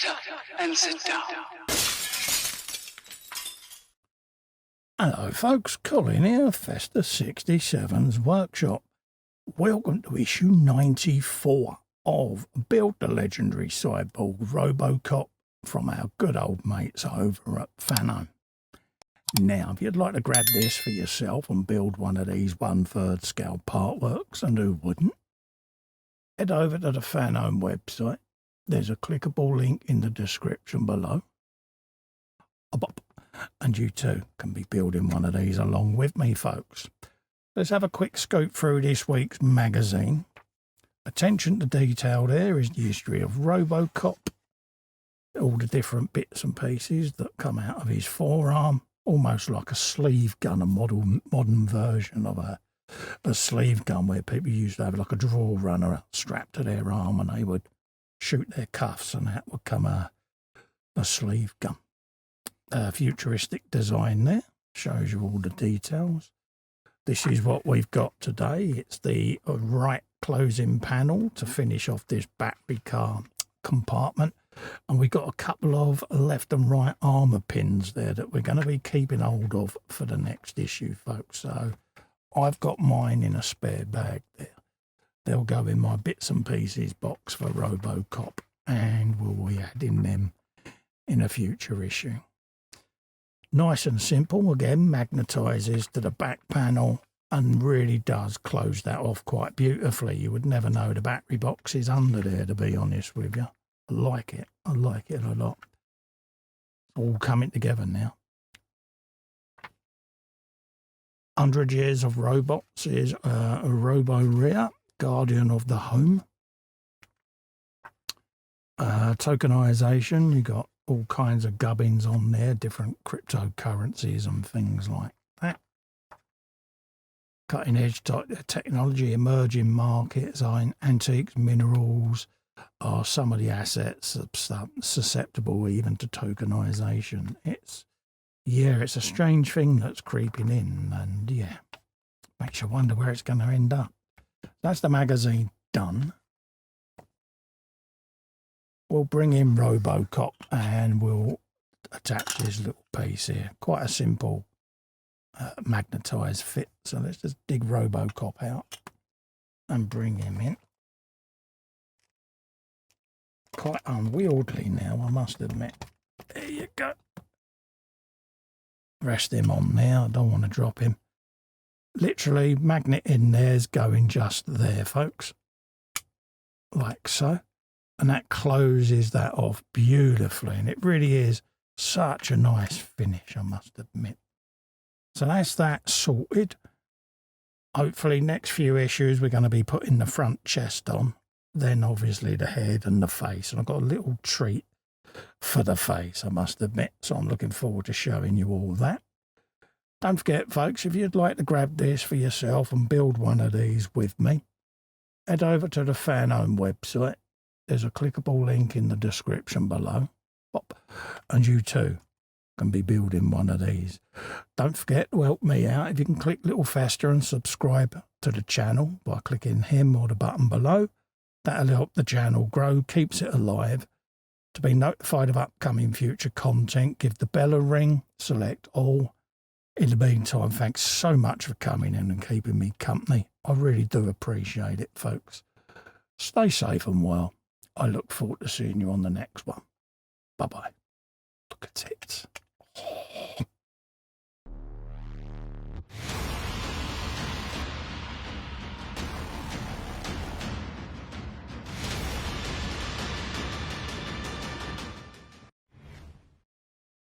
Shut up and sit down. Hello folks, Colin here, Festa 67's workshop. Welcome to issue 94 of Build the Legendary Cyborg ROBOCOP from our good old mates over at Fanhome. Now, if you'd like to grab this for yourself and build one of these 1/3 scale Partworks, and who wouldn't, head over to the Fanhome website. There's a clickable link in the description below. And you too can be building one of these along with me, folks. Let's have a quick scoop through this week's magazine. Attention to detail there is the history of ROBOCOP. All the different bits and pieces that come out of his forearm. Almost like a sleeve gun, a modern version of a sleeve gun where people used to have like a draw runner strapped to their arm and they would shoot their cuffs and that would come a sleeve gun. Futuristic design there, shows you all the details. This is what we've got today. It's the right closing panel to finish off this battery car compartment. And we've got a couple of left and right armour pins there that we're going to be keeping hold of for the next issue, folks. So I've got mine in a spare bag there. They'll go in my bits and pieces box for ROBOCOP, and we'll be adding them in a future issue. Nice and simple, again, magnetises to the back panel and really does close that off quite beautifully. You would never know the battery box is under there, to be honest with you. I like it a lot. All coming together now. 100 Years of Robots is a Robo-Rare, Guardian of the Home. Tokenization, you got all kinds of gubbins on there, different cryptocurrencies and things like that. Cutting edge technology, emerging markets, antiques, minerals are some of the assets susceptible even to tokenization. It's a strange thing that's creeping in, and yeah, makes you wonder where it's going to end up. That's the magazine done. We'll bring in ROBOCOP and we'll attach this little piece here. Quite a simple magnetised fit. So let's just dig ROBOCOP out and bring him in. Quite unwieldy now, I must admit. There you go. Rest him on there. I don't want to drop him. Literally, magnet in there's going just there, folks. Like so. And that closes that off beautifully. And it really is such a nice finish, I must admit. So that's that sorted. Hopefully next few issues we're going to be putting the front chest on. Then obviously the head and the face. And I've got a little treat for the face, I must admit. So I'm looking forward to showing you all that. Don't forget, folks, if you'd like to grab this for yourself and build one of these with me, head over to the Fanhome website. There's a clickable link in the description below. And you too can be building one of these. Don't forget to help me out. If you can click little Festa and subscribe to the channel by clicking him or the button below. That'll help the channel grow, keeps it alive. To be notified of upcoming future content, give the bell a ring, select all. In the meantime, thanks so much for coming in and keeping me company. I really do appreciate it, folks. Stay safe and well. I look forward to seeing you on the next one. Bye-bye. Look at it.